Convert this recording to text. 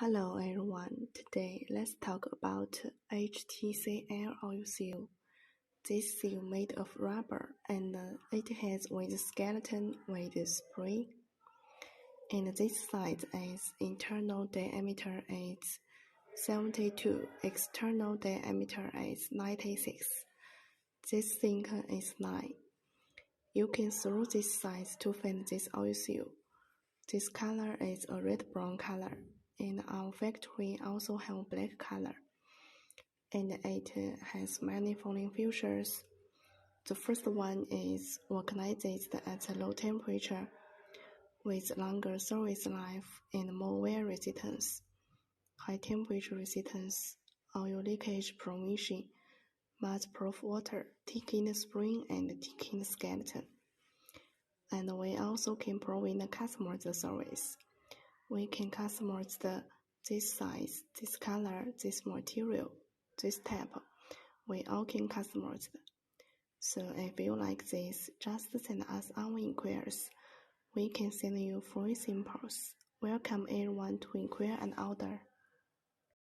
Hello everyone, today let's talk about HTCL oil seal. This seal made of rubber and it has with skeleton with spring. And this side is internal diameter is 72, external diameter is 96. This thing is 9. You can through this size to find this oil seal. This color is a red-brown color. And our factory also have black color, and it has many following features. The first one is vulcanized at a low temperature with longer service life and more wear resistance, high temperature resistance, oil leakage prevention, mud-proof water, thick in the spring and thick in the skeleton. And we also can provide the customer the service. We can customize this size, this color, this material, this type. We all can customize. So if you like this, just send us our inquiries. We can send you free samples. Welcome everyone to inquire and order.